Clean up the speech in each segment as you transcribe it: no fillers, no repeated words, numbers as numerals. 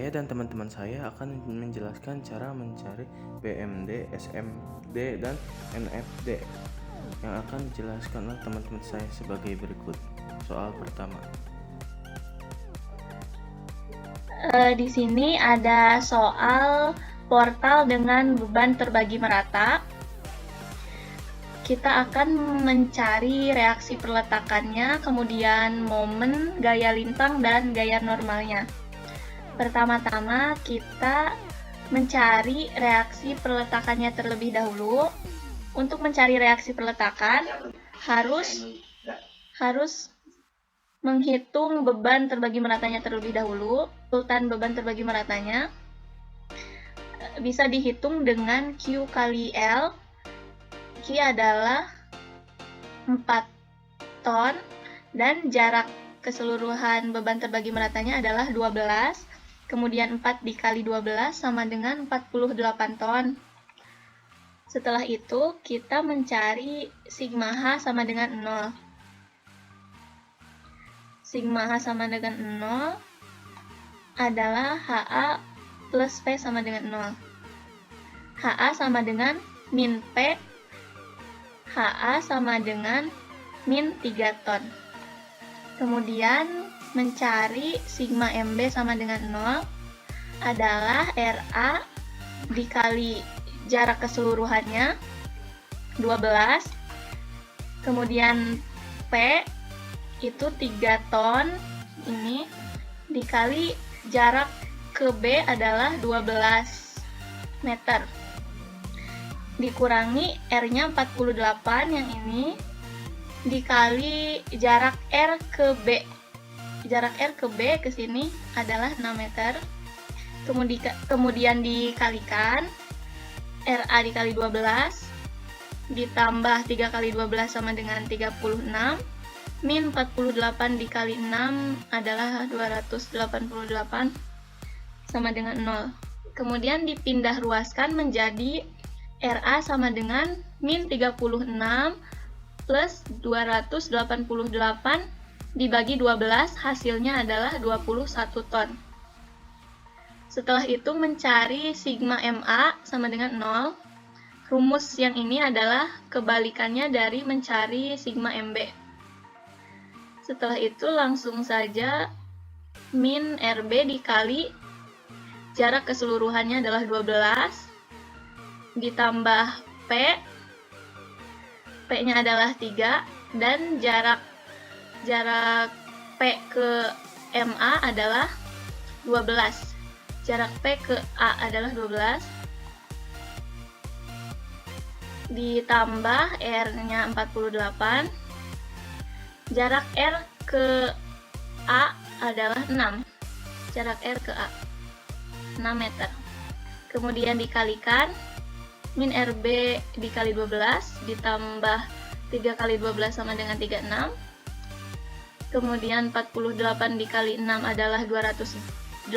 Saya dan teman-teman saya akan menjelaskan cara mencari BMD, SMD, dan NFD yang akan dijelaskan oleh teman-teman saya sebagai berikut. Soal pertama. Di sini ada soal portal dengan beban terbagi merata. Kita akan mencari reaksi perletakannya, kemudian momen, gaya lintang, dan gaya normalnya. Pertama-tama kita mencari reaksi perletakannya terlebih dahulu. Untuk mencari reaksi perletakan harus menghitung beban terbagi meratanya terlebih dahulu. Resultan beban terbagi meratanya bisa dihitung dengan Q kali L. Q adalah 4 ton dan jarak keseluruhan beban terbagi meratanya adalah 12. Kemudian 4 dikali 12 sama dengan 48 ton. Setelah itu kita mencari sigma H sama dengan 0. Sigma H sama dengan 0 adalah HA plus P sama dengan 0. HA sama dengan min P, HA sama dengan min 3 ton. Kemudian mencari sigma MB sama dengan 0 adalah RA dikali jarak keseluruhannya 12. Kemudian P itu 3 ton ini dikali jarak ke B adalah 12 meter. Dikurangi R-nya 48 yang ini dikali jarak R ke B. Jarak R ke B ke sini adalah 6 meter. Kemudian dikalikan RA dikali 12 ditambah 3 kali 12 sama dengan 36 min 48 dikali 6 adalah 288 sama dengan 0. Kemudian dipindah ruaskan menjadi RA sama dengan min 36 plus 288 dibagi 12, hasilnya adalah 21 ton. Setelah itu mencari sigma MA sama dengan 0. Rumus yang ini adalah kebalikannya dari mencari sigma MB. Setelah itu langsung saja min RB dikali jarak keseluruhannya adalah 12 ditambah P, P-nya adalah 3 dan jarak P ke MA adalah 12. Jarak P ke A adalah 12 ditambah R-nya 48. Jarak R ke A adalah 6. Jarak R ke A 6 meter. Kemudian dikalikan min RB dikali 12 ditambah 3 kali 12 sama dengan 36. Kemudian 48 dikali 6 adalah 288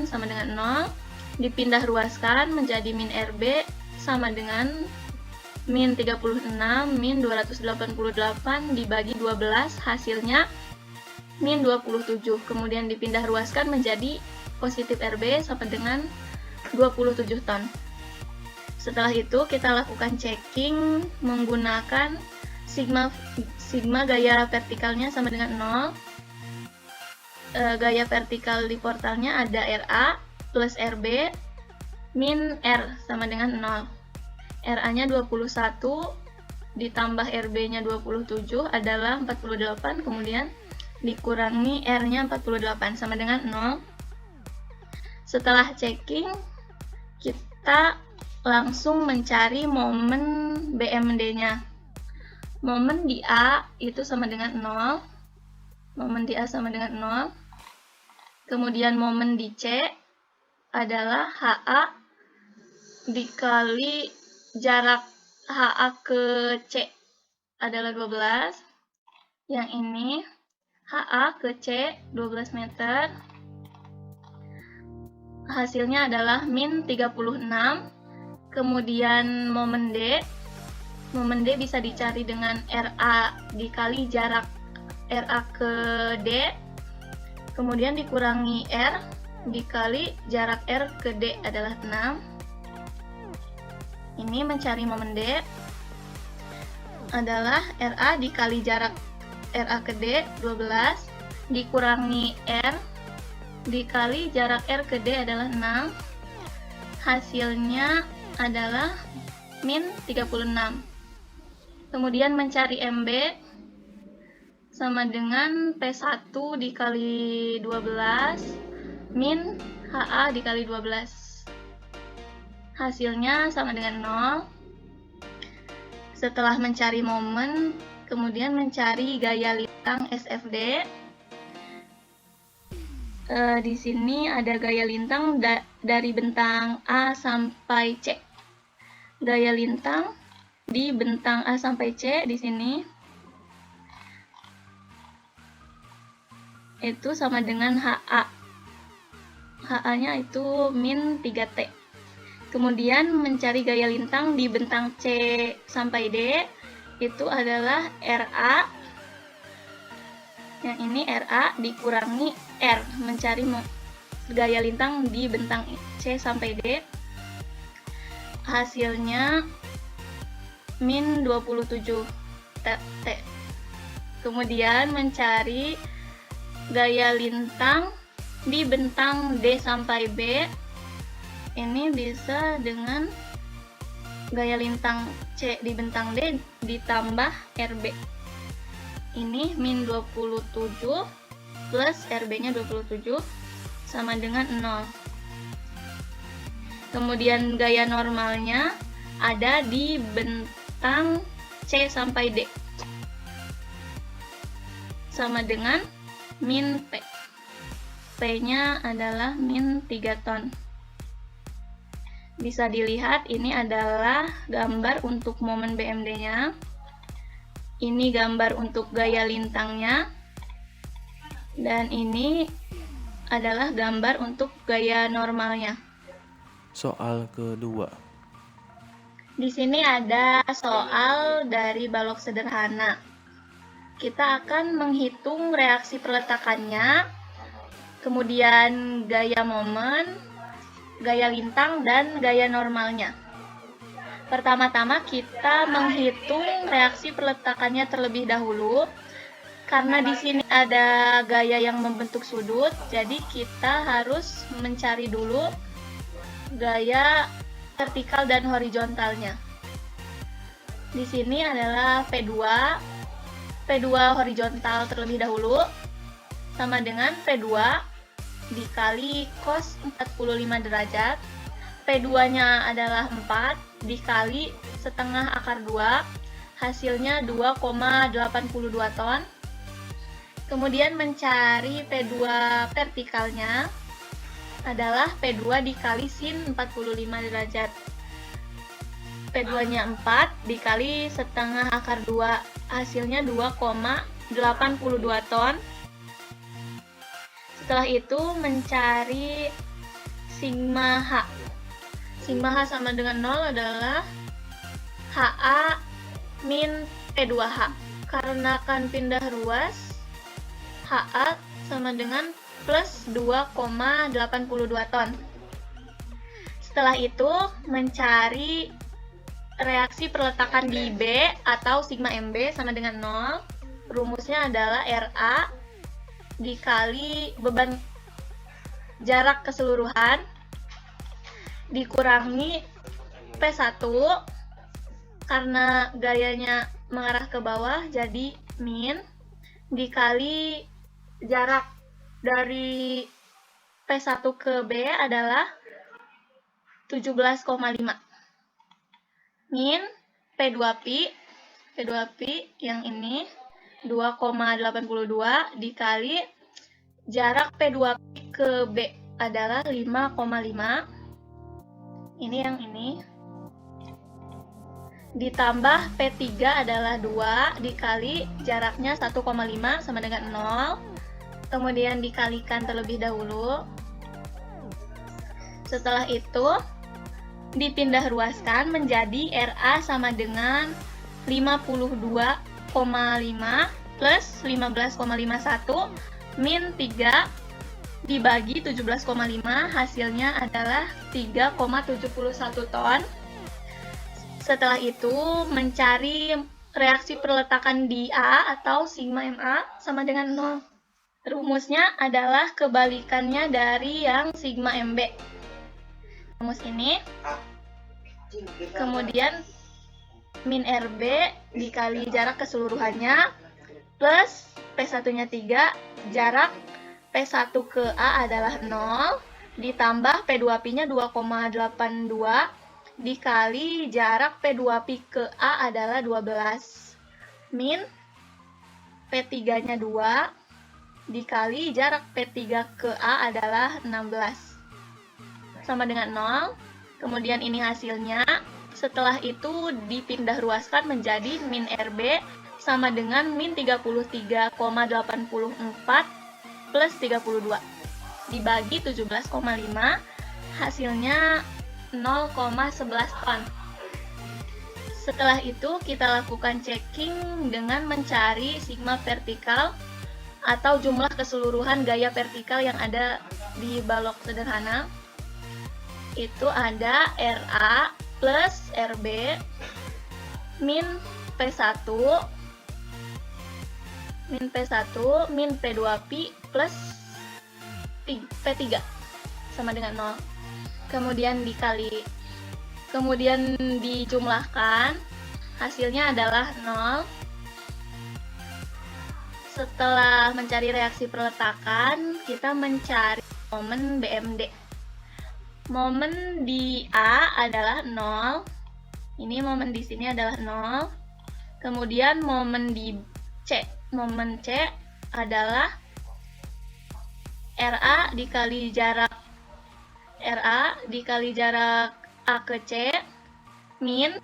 sama dengan 0. Dipindah ruaskan menjadi min RB sama dengan min 36 min 288 dibagi 12, hasilnya min 27. Kemudian dipindah ruaskan menjadi positif RB sama dengan 27 ton. Setelah itu kita lakukan checking menggunakan sigma gaya vertikalnya sama dengan 0. Gaya vertikal di portalnya ada RA plus RB min R sama dengan 0. RA-nya 21 ditambah RB-nya 27 adalah 48, kemudian dikurangi R-nya 48 sama dengan 0. Setelah checking, kita langsung mencari momen BMD-nya. Momen di A itu sama dengan 0. Momen di A sama dengan 0. Kemudian momen di C adalah HA dikali jarak HA ke C adalah 12. Yang ini HA ke C 12 meter. Hasilnya adalah min 36. Kemudian momen D. Momen D bisa dicari dengan RA dikali jarak RA ke D. Kemudian dikurangi R dikali jarak R ke D adalah 6. Ini mencari momen D adalah RA dikali jarak RA ke D 12 dikurangi R dikali jarak R ke D adalah 6. Hasilnya adalah min 36. Kemudian mencari MB sama dengan P1 dikali 12 min HA dikali 12. Hasilnya sama dengan 0. Setelah mencari momen, kemudian mencari gaya lintang SFD. Di sini ada gaya lintang dari bentang A sampai C. Gaya lintang di bentang A sampai C di sini itu sama dengan HA. HA-nya itu min 3T. Kemudian mencari gaya lintang di bentang C sampai D itu adalah RA. Yang ini RA dikurangi R, mencari gaya lintang di bentang C sampai D. Hasilnya min 27 T. Kemudian mencari gaya lintang di bentang D sampai B. Ini bisa dengan gaya lintang C di bentang D ditambah RB. Ini min 27 plus RB-nya 27 sama dengan 0. Kemudian gaya normalnya ada di bentang C sampai D. Sama dengan min P. P-nya adalah min 3 ton. Bisa dilihat ini adalah gambar untuk momen BMD-nya. Ini gambar untuk gaya lintangnya. Dan ini adalah gambar untuk gaya normalnya. Soal kedua. Di sini ada soal dari balok sederhana. Kita akan menghitung reaksi peletakannya, kemudian gaya momen, gaya lintang, dan gaya normalnya. Pertama-tama kita menghitung reaksi peletakannya terlebih dahulu. Karena di sini ada gaya yang membentuk sudut, jadi kita harus mencari dulu gaya vertikal dan horizontalnya. Di sini adalah P2 horizontal terlebih dahulu sama dengan P2 dikali cos 45 derajat. P2-nya adalah 4 dikali setengah akar 2, hasilnya 2,82 ton. Kemudian mencari P2 vertikalnya adalah P2 dikali sin 45 derajat. P2-nya 4 dikali setengah akar 2, hasilnya 2,82 ton. Setelah itu mencari sigma H. Sigma H sama dengan 0 adalah HA min P2H. Karena akan pindah ruas, HA sama dengan plus 2,82 ton. Setelah itu mencari reaksi perletakan di B atau sigma MB sama dengan 0. Rumusnya adalah RA dikali beban jarak keseluruhan dikurangi P1 karena gayanya mengarah ke bawah jadi min dikali jarak dari P1 ke B adalah 17,5 min P2pi yang ini 2,82 dikali jarak P2pi ke B adalah 5,5. Ini yang ini ditambah P3 adalah 2 dikali jaraknya 1,5 sama dengan 0, kemudian dikalikan terlebih dahulu. Setelah itu dipindah ruaskan menjadi RA sama dengan 52,5 plus 15,51 min 3 dibagi 17,5, hasilnya adalah 3,71 ton. Setelah itu mencari reaksi perletakan di A atau sigma MA sama dengan 0. Rumusnya adalah kebalikannya dari yang sigma MB. Rumus ini. Kemudian min RB dikali jarak keseluruhannya plus P1-nya 3, jarak P1 ke A adalah 0, ditambah P2Pi-nya 2,82, dikali jarak P2Pi ke A adalah 12, min P3-nya 2, dikali jarak P3 ke A adalah 16, sama dengan 0. Kemudian ini hasilnya. Setelah itu dipindah ruaskan menjadi min RB sama dengan min 33,84 plus 32. Dibagi 17,5, hasilnya 0,11 ton. Setelah itu kita lakukan checking dengan mencari sigma vertikal atau jumlah keseluruhan gaya vertikal yang ada di balok sederhana. Itu ada RA plus RB min P1 min P2Pi plus P3 sama dengan 0. Kemudian dijumlahkan, hasilnya adalah 0. Setelah mencari reaksi perletakan, kita mencari momen BMD. Momen di A adalah 0. Ini momen di sini adalah 0. Kemudian momen di C. Momen C adalah RA dikali jarak A ke C min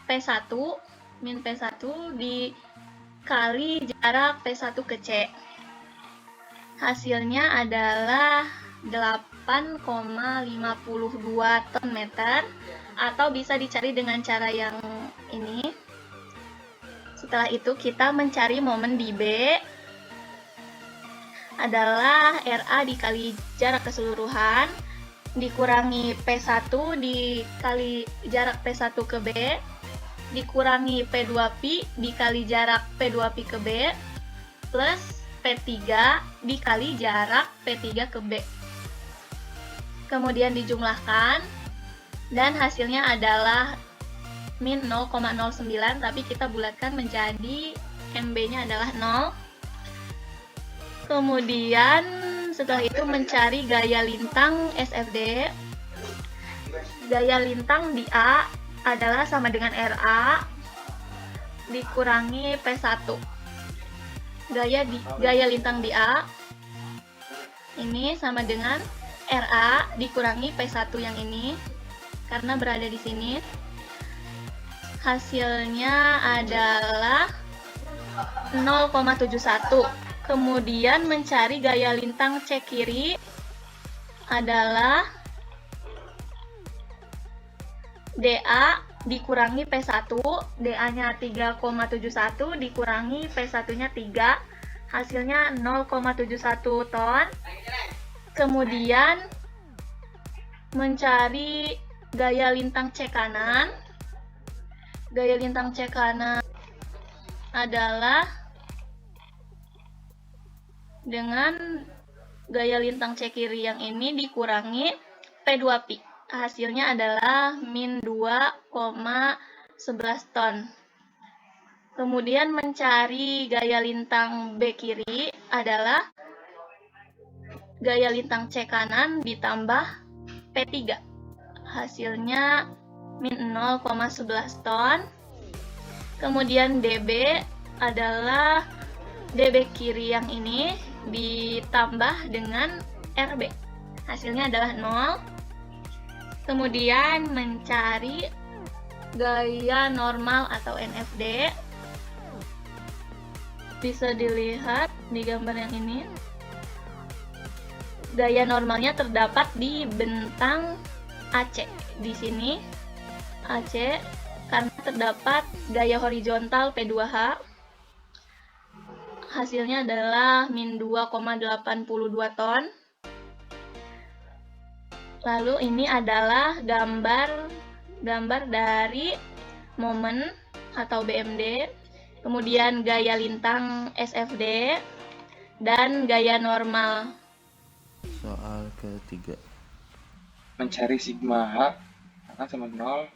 P1 dikali jarak P1 ke C. Hasilnya adalah 8,52 ton meter, atau bisa dicari dengan cara yang ini. Setelah itu kita mencari momen di B adalah RA dikali jarak keseluruhan dikurangi P1 dikali jarak P1 ke B dikurangi P2Pi dikali jarak P2Pi ke B plus P3 dikali jarak P3 ke B. Kemudian dijumlahkan dan hasilnya adalah min 0,09, tapi kita bulatkan menjadi MB-nya adalah 0. Kemudian setelah itu mencari gaya lintang SFD. Gaya lintang di A adalah sama dengan RA dikurangi P1. Gaya lintang di A ini sama dengan RA dikurangi P1 yang ini karena berada di sini. Hasilnya adalah 0,71. Kemudian mencari gaya lintang C kiri adalah DA dikurangi P1, DA-nya 3,71 dikurangi P1-nya 3, hasilnya 0,71 ton. Kemudian mencari gaya lintang C kanan. Gaya lintang C kanan adalah dengan gaya lintang C kiri yang ini dikurangi P2Pi. Hasilnya adalah min 2,11 ton. Kemudian mencari gaya lintang B kiri adalah gaya lintang C kanan ditambah P3. Hasilnya min 0,11 ton. Kemudian DB adalah DB kiri yang ini ditambah dengan RB. Hasilnya adalah 0. Kemudian mencari gaya normal atau NFD. Bisa dilihat di gambar yang ini. Gaya normalnya terdapat di bentang AC. Di sini AC karena terdapat gaya horizontal P2H. Hasilnya adalah min 2,82 ton. Lalu ini adalah gambar dari momen atau BMD, kemudian gaya lintang SFD, dan gaya normal. Soal ketiga. Mencari sigma H sama 0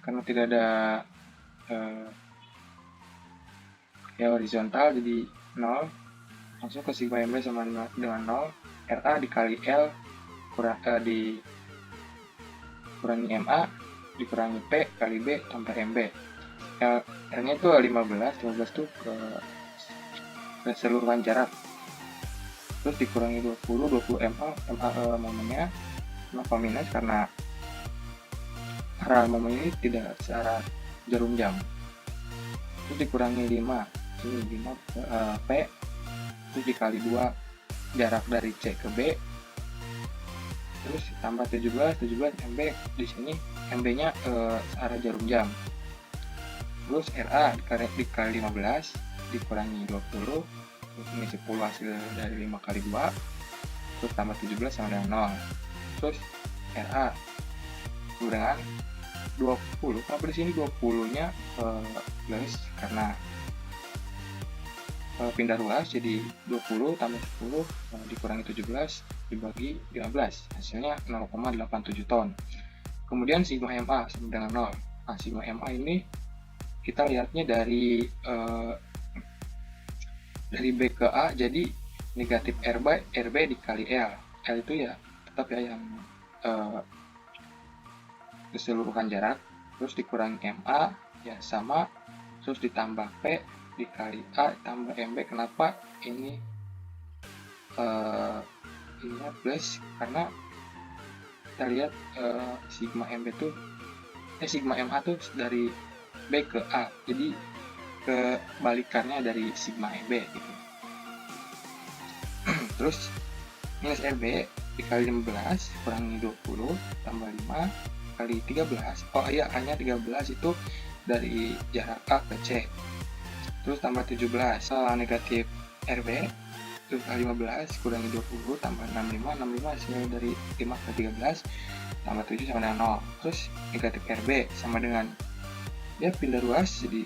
karena tidak ada horizontal, jadi 0. Langsung ke sigma MB sama dengan 0. RA dikali L dikurangi MA dikurangi P kali B tambah MB. R nya itu 15 itu ke keseluruhan jarak, terus dikurangi 20 MA momennya kenapa minus karena arah momen ini tidak searah jarum jam, terus dikurangi 5 ini 5 P, terus dikali 2 jarak dari C ke B, terus tambah 17 MB. Di sini MB nya searah jarum jam, terus RA dikali 15 dikurangi 20, terus ini 10 hasil dari 5 kali 2, terus tambah 17 sama dengan 0. Terus RA dengan 20. Kenapa di sini 20 nya plus karena pindah ruas, jadi 20 tambah 10 dikurangi 17 dibagi 15, hasilnya 0,87 ton. Kemudian sigma MA sama dengan 0. Nah, sigma MA ini kita lihatnya dari B ke A, jadi negatif RB dikali L. L itu ya tetap ya yang keseluruhan jarak, terus dikurangi MA ya sama, terus ditambah P dikali A tambah MB. Kenapa ini ininya plus? Karena kita lihat sigma MB tuh sigma MA tuh dari B ke A, jadi kebalikannya dari sigma MB gitu. Terus minus RB dikali 15 kurangi 20 tambah 5 kali 13. Oh iya, hanya 13 itu dari jarak A ke C. Terus tambah 17 negatif RB terus kali 15 kurangi 20 tambah 65 hasilnya dari 5 ke 13 tambah 7 sama dengan 0. Terus negatif RB sama dengan dia pindah ruas jadi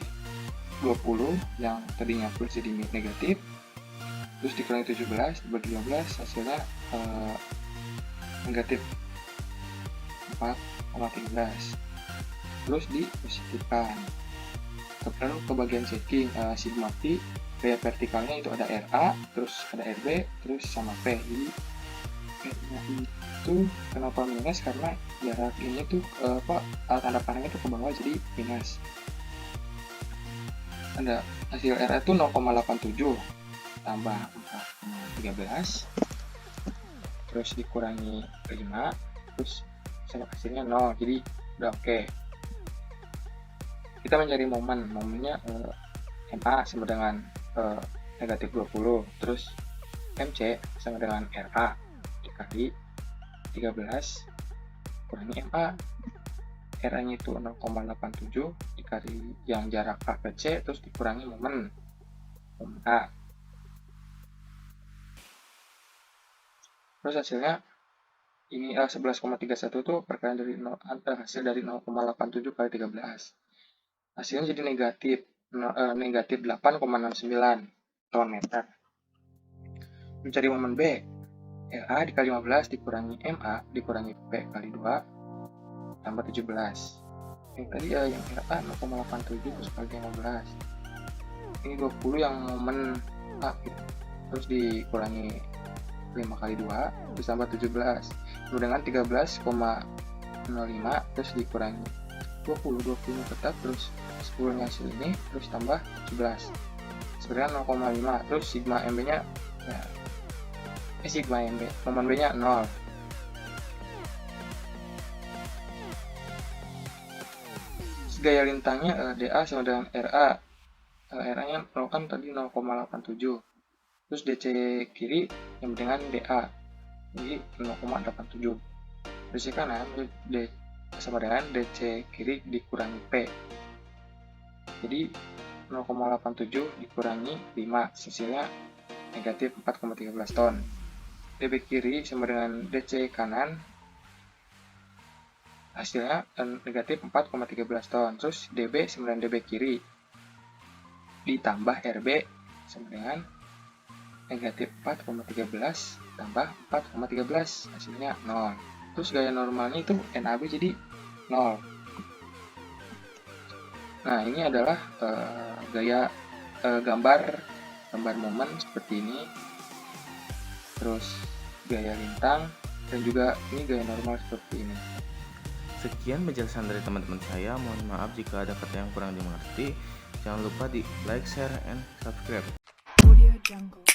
20 yang tadinya plus jadi negatif, terus dikurangi 17 dibagi 15 hasilnya negatif 4,13, terus dipositifkan. Lalu ke bagian checking sigma P vertikalnya itu ada RA, terus ada RB, terus sama P. Jadi P-nya itu kenapa minus karena jarak ini tuh tanda panahnya tuh ke bawah, jadi minus. Ada hasil RA itu 0,87 tambah 4,13 terus dikurangi 5, terus hasilnya 0, jadi udah oke. Kita mencari momennya MA sama dengan negatif 20, terus MC sama dengan RA dikali 13 kurangi MA. RA nya itu 0,87 dikali yang jarak A ke C, terus dikurangi momen A. Terus hasilnya ini 11,31 itu perkalian dari hasil dari 0,87 kali 13. Hasilnya jadi negatif 8,69 ton meter. Mencari momen B, RA dikali 15 dikurangi MA dikurangi P kali 2 tambah 17. Yang tadi yang RA 0,87 terus kali 15. Ini 20 yang momen A gitu. Terus dikurangi 5 kali 2 terus tambah 17 dengan 13,05 terus dikurangi 20 tetap, terus 10 nya hasil ini, terus tambah 17 sebenarnya 0,5, terus sigma MB nya ya, sigma MB momen B nya 0. Gaya lintangnya DA sama dengan RA. RA nya kan tadi 0,87, terus DC kiri yang dengan DA jadi 0,87, DC kanan D sama dengan DC kiri dikurangi P, jadi 0,87 dikurangi 5 hasilnya negatif 4,13 ton. DB kiri sama dengan DC kanan, hasilnya negatif 4,13 ton. Terus DB sama dengan DB kiri ditambah RB sama dengan negatif 4,13 tambah 4,13, hasilnya 0. Terus gaya normalnya itu NAB jadi 0. Nah, ini adalah gambar momen seperti ini. Terus gaya lintang dan juga ini gaya normal seperti ini. Sekian penjelasan dari teman-teman saya. Mohon maaf jika ada kata yang kurang dimengerti. Jangan lupa di like, share, and subscribe. Audio Jungle.